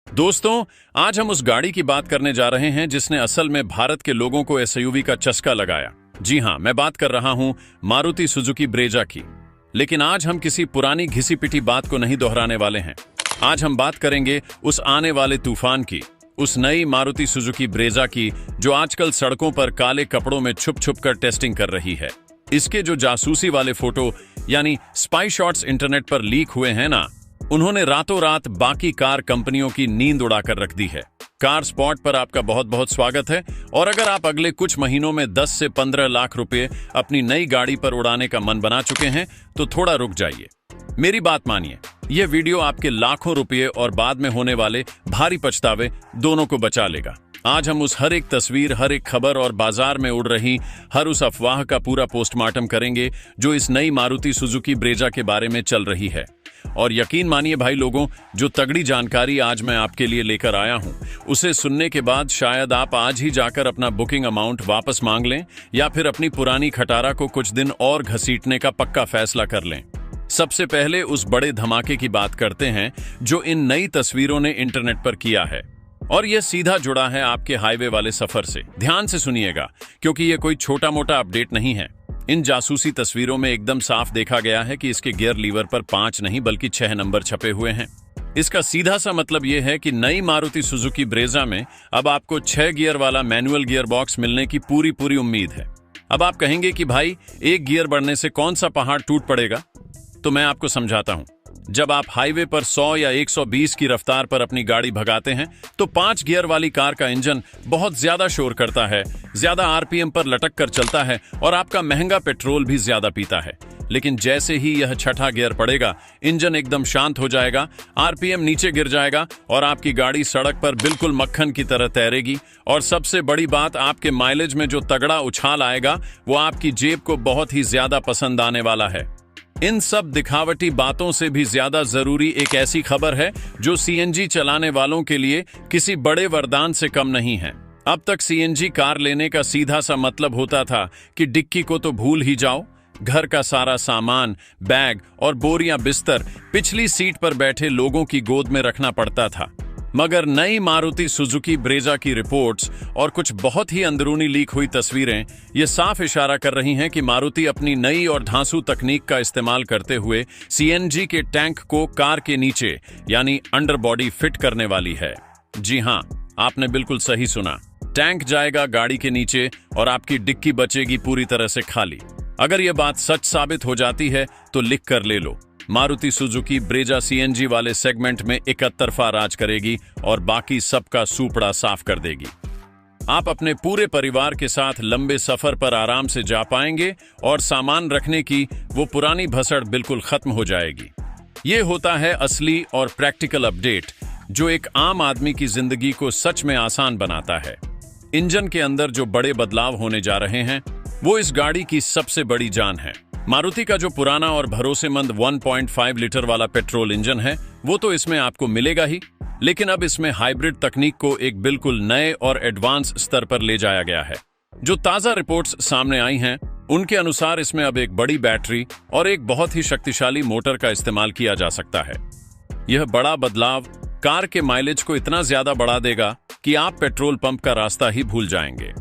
दोस्तों, आज हम उस गाड़ी की बात करने जा रहे हैं जिसने असल में भारत के लोगों को एसयूवी का चस्का लगाया। जी हां, मैं बात कर रहा हूं मारुति सुजुकी ब्रेजा की। लेकिन आज हम किसी पुरानी घिसी पिटी बात को नहीं दोहराने वाले हैं। आज हम बात करेंगे उस आने वाले तूफान की, उस नई मारुति सुजुकी ब्रेजा की जो आजकल सड़कों पर काले कपड़ों में छुप छुप कर टेस्टिंग कर रही है। इसके जो जासूसी वाले फोटो यानी स्पाई शॉट्स इंटरनेट पर लीक हुए हैं ना, उन्होंने रातों रात बाकी कार कंपनियों की नींद उड़ाकर रख दी है। कार स्पॉट पर आपका बहुत बहुत स्वागत है। और अगर आप अगले कुछ महीनों में 10 से 15 लाख रुपए अपनी नई गाड़ी पर उड़ाने का मन बना चुके हैं तो थोड़ा रुक जाइए, मेरी बात मानिए। यह वीडियो आपके लाखों रुपये और बाद में होने वाले भारी पछतावे दोनों को बचा लेगा। आज हम उस हर एक तस्वीर, हर एक खबर और बाजार में उड़ रही हर उस अफवाह का पूरा पोस्टमार्टम करेंगे जो इस नई मारुति सुजुकी ब्रेजा के बारे में चल रही है। और यकीन मानिए भाई लोगों, जो तगड़ी जानकारी आज मैं आपके लिए लेकर आया हूं, उसे सुनने के बाद शायद आप आज ही जाकर अपना बुकिंग अमाउंट वापस मांग लें या फिर अपनी पुरानी खटारा को कुछ दिन और घसीटने का पक्का फैसला कर लें। सबसे पहले उस बड़े धमाके की बात करते हैं जो इन नई तस्वीरों ने इंटरनेट पर किया है। और यह सीधा जुड़ा है आपके हाईवे वाले सफर से। ध्यान से सुनिएगा, क्योंकि यह कोई छोटा मोटा अपडेट नहीं है। इन जासूसी तस्वीरों में एकदम साफ देखा गया है कि इसके गियर लीवर पर 5 नहीं बल्कि 6 नंबर छपे हुए हैं। इसका सीधा सा मतलब यह है कि नई मारुति सुजुकी ब्रेजा में अब आपको 6 गियर वाला मैनुअल गियर बॉक्स मिलने की पूरी उम्मीद है। अब आप कहेंगे कि भाई, एक गियर बढ़ने से कौन सा पहाड़ टूट पड़ेगा? तो मैं आपको समझाता हूं। जब आप हाईवे पर 100 या 120 की रफ्तार पर अपनी गाड़ी भगाते हैं तो 5 गियर वाली कार का इंजन बहुत ज्यादा शोर करता है, ज्यादा आरपीएम पर लटक कर चलता है और आपका महंगा पेट्रोल भी ज्यादा पीता है। लेकिन जैसे ही यह छठा गियर पड़ेगा, इंजन एकदम शांत हो जाएगा, आरपीएम नीचे गिर जाएगा और आपकी गाड़ी सड़क पर बिल्कुल मक्खन की तरह तैरेगी। और सबसे बड़ी बात, आपके माइलेज में जो तगड़ा उछाल आएगा वो आपकी जेब को बहुत ही ज्यादा पसंद आने वाला है। इन सब दिखावटी बातों से भी ज्यादा जरूरी एक ऐसी खबर है जो सीएनजी चलाने वालों के लिए किसी बड़े वरदान से कम नहीं है। अब तक सीएनजी कार लेने का सीधा सा मतलब होता था कि डिक्की को तो भूल ही जाओ, घर का सारा सामान, बैग और बोरियां बिस्तर पिछली सीट पर बैठे लोगों की गोद में रखना पड़ता था। मगर नई मारुति सुजुकी ब्रेजा की रिपोर्ट्स और कुछ बहुत ही अंदरूनी लीक हुई तस्वीरें ये साफ इशारा कर रही हैं कि मारुति अपनी नई और धांसू तकनीक का इस्तेमाल करते हुए सीएनजी के टैंक को कार के नीचे यानी अंडर बॉडी फिट करने वाली है। जी हां, आपने बिल्कुल सही सुना। टैंक जाएगा गाड़ी के नीचे और आपकी डिक्की बचेगी पूरी तरह से खाली। अगर यह बात सच साबित हो जाती है तो लिख कर ले लो, मारुति सुजुकी ब्रेजा सीएनजी वाले सेगमेंट में 71 राज करेगी और बाकी सबका सूपड़ा साफ कर देगी। आप अपने पूरे परिवार के साथ लंबे सफर पर आराम से जा पाएंगे और सामान रखने की वो पुरानी भसड़ बिल्कुल खत्म हो जाएगी। ये होता है असली और प्रैक्टिकल अपडेट जो एक आम आदमी की जिंदगी को सच में आसान बनाता है। इंजन के अंदर जो बड़े बदलाव होने जा रहे हैं वो इस गाड़ी की सबसे बड़ी जान है। मारुति का जो पुराना और भरोसेमंद 1.5 लीटर वाला पेट्रोल इंजन है वो तो इसमें आपको मिलेगा ही, लेकिन अब इसमें हाइब्रिड तकनीक को एक बिल्कुल नए और एडवांस स्तर पर ले जाया गया है। जो ताजा रिपोर्ट्स सामने आई हैं उनके अनुसार इसमें अब एक बड़ी बैटरी और एक बहुत ही शक्तिशाली मोटर का इस्तेमाल किया जा सकता है। यह बड़ा बदलाव कार के माइलेज को इतना ज्यादा बढ़ा देगा कि आप पेट्रोल पंप का रास्ता ही भूल जाएंगे।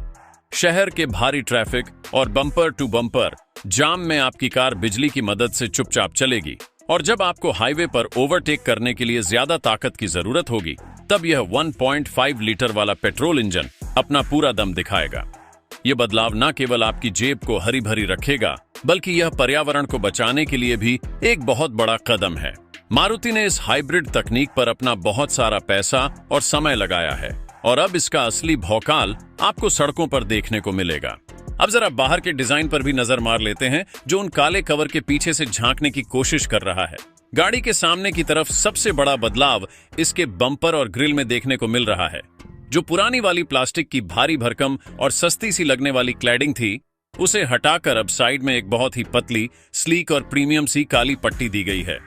शहर के भारी ट्रैफिक और बम्पर टू बम्पर जाम में आपकी कार बिजली की मदद से चुपचाप चलेगी। और जब आपको हाईवे पर ओवरटेक करने के लिए ज्यादा ताकत की जरूरत होगी, तब यह 1.5 लीटर वाला पेट्रोल इंजन अपना पूरा दम दिखाएगा। यह बदलाव न केवल आपकी जेब को हरी भरी रखेगा, बल्कि यह पर्यावरण को बचाने के लिए भी एक बहुत बड़ा कदम है। मारुति ने इस हाइब्रिड तकनीक पर अपना बहुत सारा पैसा और समय लगाया है और अब इसका असली भौकाल आपको सड़कों पर देखने को मिलेगा। अब जरा बाहर के डिजाइन पर भी नजर मार लेते हैं जो उन काले कवर के पीछे से झांकने की कोशिश कर रहा है। गाड़ी के सामने की तरफ सबसे बड़ा बदलाव इसके बम्पर और ग्रिल में देखने को मिल रहा है। जो पुरानी वाली प्लास्टिक की भारी भरकम और सस्ती सी लगने वाली क्लैडिंग थी, उसे हटाकर अब साइड में एक बहुत ही पतली, स्लीक और प्रीमियम सी काली पट्टी दी गई है।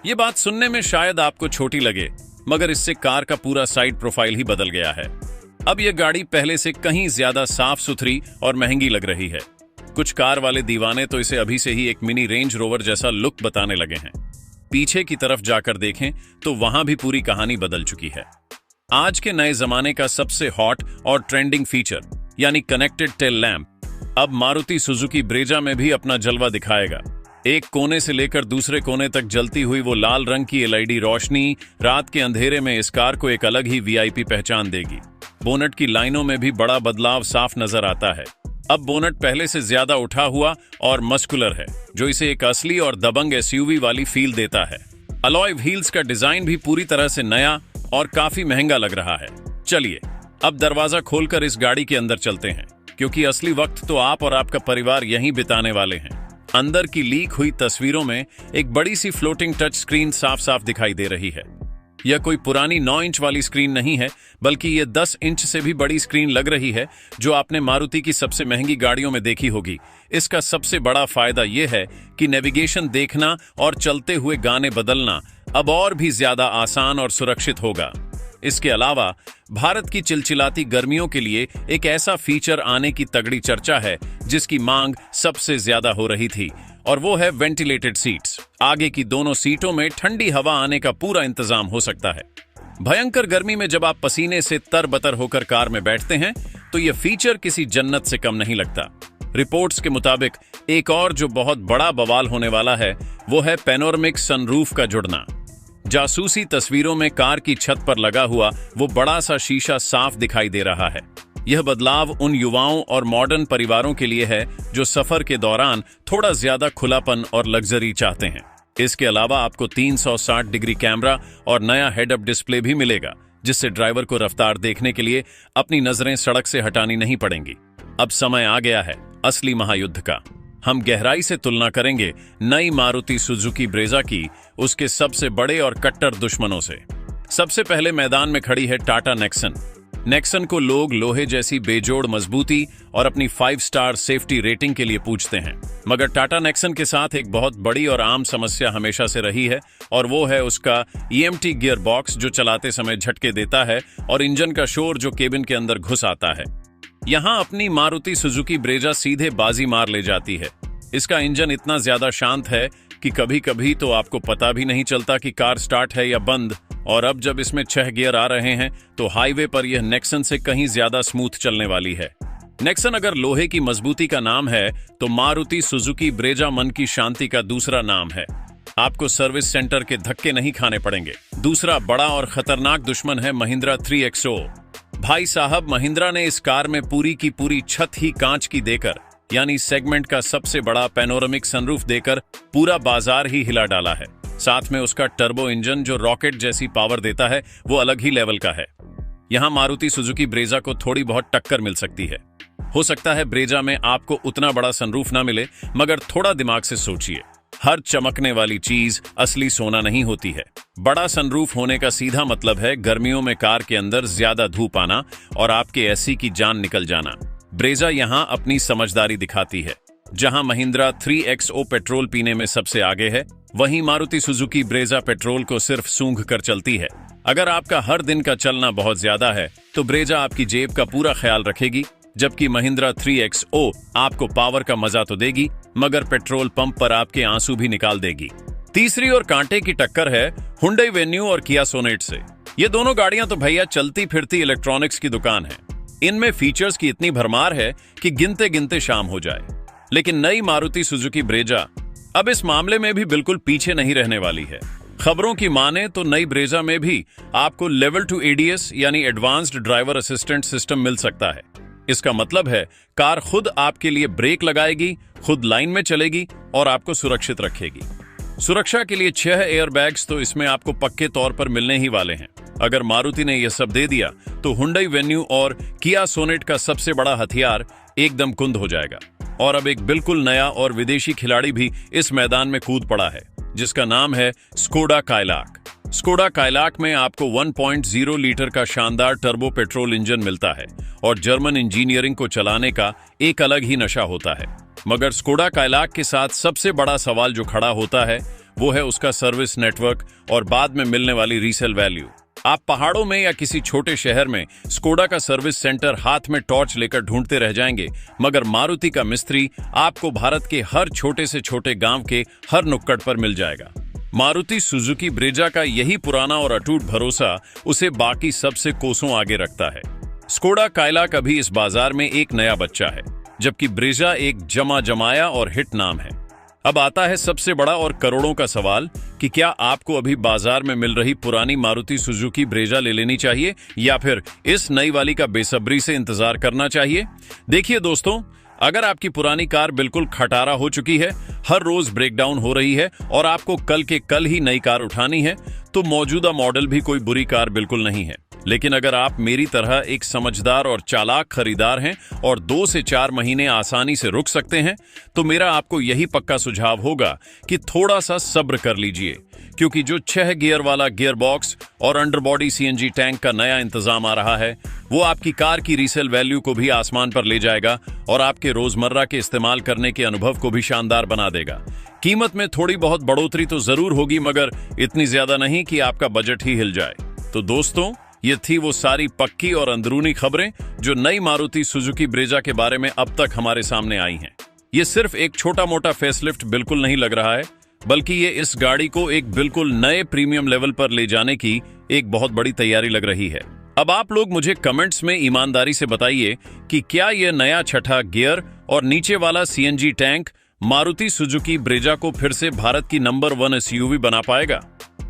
ये बात सुनने में शायद आपको छोटी लगे, मगर इससे कार का पूरा साइड प्रोफाइल ही बदल गया है। अब यह गाड़ी पहले से कहीं ज्यादा साफ सुथरी और महंगी लग रही है। कुछ कार वाले दीवाने तो इसे अभी से ही एक मिनी रेंज रोवर जैसा लुक बताने लगे हैं। पीछे की तरफ जाकर देखें तो वहां भी पूरी कहानी बदल चुकी है। आज के नए जमाने का सबसे हॉट और ट्रेंडिंग फीचर यानी कनेक्टेड टेल लैंप अब मारुति सुजुकी ब्रेजा में भी अपना जलवा दिखाएगा। एक कोने से लेकर दूसरे कोने तक जलती हुई वो लाल रंग की एलईडी रोशनी रात के अंधेरे में इस कार को एक अलग ही वीआईपी पहचान देगी। बोनट की लाइनों में भी बड़ा बदलाव साफ नजर आता है। अब बोनट पहले से ज्यादा उठा हुआ और मस्कुलर है, जो इसे एक असली और दबंग एसयूवी वाली फील देता है। अलॉय व्हील्स का डिजाइन भी पूरी तरह से नया और काफी महंगा लग रहा है। चलिए अब दरवाजा खोलकर इस गाड़ी के अंदर चलते हैं, क्योंकि असली वक्त तो आप और आपका परिवार यहीं बिताने वाले हैं। अंदर की लीक हुई तस्वीरों में एक बड़ी सी फ्लोटिंग टच स्क्रीन साफ साफ दिखाई दे रही है। यह कोई पुरानी 9 इंच वाली स्क्रीन नहीं है, बल्कि यह 10 इंच से भी बड़ी स्क्रीन लग रही है, जो आपने मारुति की सबसे महंगी गाड़ियों में देखी होगी। इसका सबसे बड़ा फायदा यह है कि नेविगेशन देखना और चलते हुए गाने बदलना अब और भी ज्यादा आसान और सुरक्षित होगा। इसके अलावा भारत की चिलचिलाती गर्मियों के लिए एक ऐसा फीचर आने की तगड़ी चर्चा है जिसकी मांग सबसे ज्यादा हो रही थी, और वो है वेंटिलेटेड सीट्स। आगे की दोनों सीटों में ठंडी हवा आने का पूरा इंतजाम हो सकता है। भयंकर गर्मी में जब आप पसीने से तरबतर होकर कार में बैठते हैं तो यह फीचर किसी जन्नत से कम नहीं लगता। रिपोर्ट्स के मुताबिक एक और जो बहुत बड़ा बवाल होने वाला है वो है पैनोरामिक सनरूफ का जुड़ना। जासूसी तस्वीरों में कार की छत पर लगा हुआ वो बड़ा सा शीशा साफ दिखाई दे रहा है। यह बदलाव उन युवाओं और मॉडर्न परिवारों के लिए है जो सफर के दौरान थोड़ा ज्यादा खुलापन और लग्जरी चाहते हैं। इसके अलावा आपको 360 डिग्री कैमरा और नया हेड अप डिस्प्ले भी मिलेगा, जिससे ड्राइवर को रफ्तार देखने के लिए अपनी नजरें सड़क से हटानी नहीं पड़ेंगी। अब समय आ गया है असली महायुद्ध का। हम गहराई से तुलना करेंगे नई मारुति सुजुकी ब्रेजा की उसके सबसे बड़े और कट्टर दुश्मनों से। सबसे पहले मैदान में खड़ी है टाटा नेक्सन। नेक्सन को लोग लोहे जैसी बेजोड़ मजबूती और अपनी 5 स्टार सेफ्टी रेटिंग के लिए पूछते हैं, मगर टाटा नेक्सन के साथ एक बहुत बड़ी और आम समस्या हमेशा से रही है, और वो है उसका ईएमटी गियर बॉक्स, जो चलाते समय झटके देता है, और इंजन का शोर जो केबिन के अंदर घुस आता है। यहां अपनी मारुति सुजुकी ब्रेजा सीधे बाजी मार ले जाती है। इसका इंजन इतना ज्यादा शांत है कि कभी कभी तो आपको पता भी नहीं चलता कि कार स्टार्ट है या बंद, और अब जब इसमें 6 गियर आ रहे हैं तो हाईवे पर यह नेक्सन से कहीं ज्यादा स्मूथ चलने वाली है। नेक्सन अगर लोहे की मजबूती का नाम है तो मारुति सुजुकी ब्रेजा मन की शांति का दूसरा नाम है। आपको सर्विस सेंटर के धक्के नहीं खाने पड़ेंगे। दूसरा बड़ा और खतरनाक दुश्मन है महिंद्रा 3XO। भाई साहब, महिंद्रा ने इस कार में पूरी की पूरी छत ही कांच की देकर, यानी सेगमेंट का सबसे बड़ा पैनोरामिक सनरूफ देकर पूरा बाजार ही हिला डाला है। साथ में उसका टर्बो इंजन जो रॉकेट जैसी पावर देता है वो अलग ही लेवल का है। यहां मारुति सुजुकी ब्रेजा को थोड़ी बहुत टक्कर मिल सकती है। हो सकता है ब्रेजा में आपको उतना बड़ा सनरूफ ना मिले, मगर थोड़ा दिमाग से सोचिए, हर चमकने वाली चीज असली सोना नहीं होती है। बड़ा सनरूफ होने का सीधा मतलब है गर्मियों में कार के अंदर ज्यादा धूप आना और आपके एसी की जान निकल जाना। ब्रेजा यहां अपनी समझदारी दिखाती है। जहां महिंद्रा 3XO पेट्रोल पीने में सबसे आगे है, वहीं मारुति सुजुकी ब्रेजा पेट्रोल को सिर्फ सूंघ कर चलती है। अगर आपका हर दिन का चलना बहुत ज्यादा है तो ब्रेजा आपकी जेब का पूरा ख्याल रखेगी, जबकि महिंद्रा 3XO आपको पावर का मजा तो देगी, मगर पेट्रोल पंप पर आपके आंसू भी निकाल देगी। तीसरी और कांटे की टक्कर है हुंडई वेन्यू और किया सोनेट से। ये दोनों गाड़ियां तो भैया चलती फिरती इलेक्ट्रॉनिक्स की दुकान है। इनमें फीचर्स की इतनी भरमार है कि गिनते गिनते शाम हो जाए। लेकिन नई मारुति सुजुकी ब्रेजा अब इस मामले में भी बिल्कुल पीछे नहीं रहने वाली है। खबरों की माने तो नई ब्रेजा में भी आपको लेवल 2 ADS यानी एडवांस्ड ड्राइवर असिस्टेंट सिस्टम मिल सकता है। इसका मतलब है कार खुद आपके लिए ब्रेक लगाएगी, खुद लाइन में चलेगी और आपको सुरक्षित रखेगी। सुरक्षा के लिए 6 एयरबैग्स तो इसमें आपको पक्के तौर पर मिलने ही वाले हैं। अगर मारुति ने यह सब दे दिया तो हुंडई वेन्यू और किया सोनेट का सबसे बड़ा हथियार एकदम कुंद हो जाएगा। और अब एक बिल्कुल नया और विदेशी खिलाड़ी भी इस मैदान में कूद पड़ा है, जिसका नाम है स्कोडा काइलाक। स्कोडा काइलाक में आपको 1.0 लीटर का शानदार टर्बो पेट्रोल इंजन मिलता है और जर्मन इंजीनियरिंग को चलाने का एक अलग ही नशा होता है। मगर स्कोडा काइलाक के साथ सबसे बड़ा सवाल जो खड़ा होता है वो है उसका सर्विस नेटवर्क और बाद में मिलने वाली रीसेल वैल्यू। आप पहाड़ों में या किसी छोटे शहर में स्कोडा का सर्विस सेंटर हाथ में टॉर्च लेकर ढूंढते रह जाएंगे, मगर मारुति का मिस्त्री आपको भारत के हर छोटे से छोटे गांव के हर नुक्कड़ पर मिल जाएगा। मारुति सुजुकी ब्रेजा का यही पुराना और अटूट भरोसा उसे बाकी सबसे कोसों आगे रखता है। स्कोडा काइलाक अभी इस बाजार में एक नया बच्चा है, जबकि ब्रेजा एक जमाया और हिट नाम है। अब आता है सबसे बड़ा और करोड़ों का सवाल कि क्या आपको अभी बाजार में मिल रही पुरानी मारुति सुजुकी ब्रेजा ले लेनी चाहिए या फिर इस नई वाली का बेसब्री से इंतजार करना चाहिए। देखिए दोस्तों, अगर आपकी पुरानी कार बिल्कुल खटारा हो चुकी है, हर रोज ब्रेकडाउन हो रही है और आपको कल के कल ही नई कार उठानी है, तो मौजूदा मॉडल भी कोई बुरी कार बिल्कुल नहीं है। लेकिन अगर आप मेरी तरह एक समझदार और चालाक खरीदार हैं और 2 से 4 महीने आसानी से रुक सकते हैं, तो मेरा आपको यही पक्का सुझाव होगा कि थोड़ा सा सब्र कर लीजिए, क्योंकि जो 6 गियर वाला गियर बॉक्स और अंडरबॉडी सीएनजी टैंक का नया इंतजाम आ रहा है, वो आपकी कार की रीसेल वैल्यू को भी आसमान पर ले जाएगा और आपके रोजमर्रा के इस्तेमाल करने के अनुभव को भी शानदार बना देगा। कीमत में थोड़ी बहुत बढ़ोतरी तो जरूर होगी, मगर इतनी ज्यादा नहीं कि आपका बजट ही हिल जाए। तो दोस्तों, ये थी वो सारी पक्की और अंदरूनी खबरें जो नई मारुति सुजुकी ब्रेजा के बारे में अब तक हमारे सामने आई हैं। ये सिर्फ एक छोटा मोटा फेसलिफ्ट बिल्कुल नहीं लग रहा है, बल्कि ये इस गाड़ी को एक बिल्कुल नए प्रीमियम लेवल पर ले जाने की एक बहुत बड़ी तैयारी लग रही है। अब आप लोग मुझे कमेंट्स में ईमानदारी से बताइए कि क्या यह नया 6ठा गियर और नीचे वाला CNG tank Maruti Suzuki Brezza को फिर से भारत की नंबर 1 एसयूवी बना पाएगा।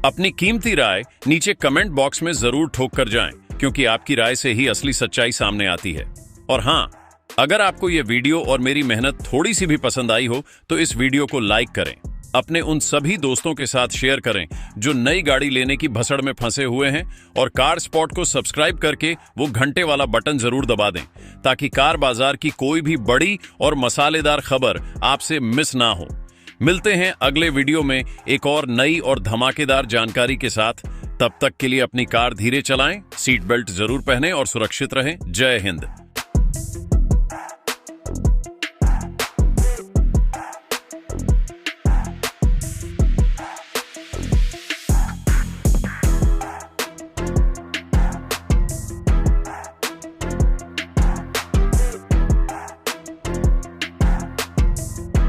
अपनी कीमती राय नीचे कमेंट बॉक्स में जरूर ठोक कर जाएं, क्योंकि आपकी राय से ही असली सच्चाई सामने आती है। और हाँ, अगर आपको यह वीडियो और मेरी मेहनत थोड़ी सी भी पसंद आई हो तो इस वीडियो को लाइक करें, अपने उन सभी दोस्तों के साथ शेयर करें जो नई गाड़ी लेने की भसड़ में फंसे हुए हैं, और कार स्पॉट को सब्सक्राइब करके वो घंटे वाला बटन जरूर दबा दें, ताकि कार बाजार की कोई भी बड़ी और मसालेदार खबर आपसे मिस ना हो। मिलते हैं अगले वीडियो में एक और नई और धमाकेदार जानकारी के साथ। तब तक के लिए अपनी कार धीरे चलाएं, सीट बेल्ट जरूर पहनें और सुरक्षित रहें। जय हिंद।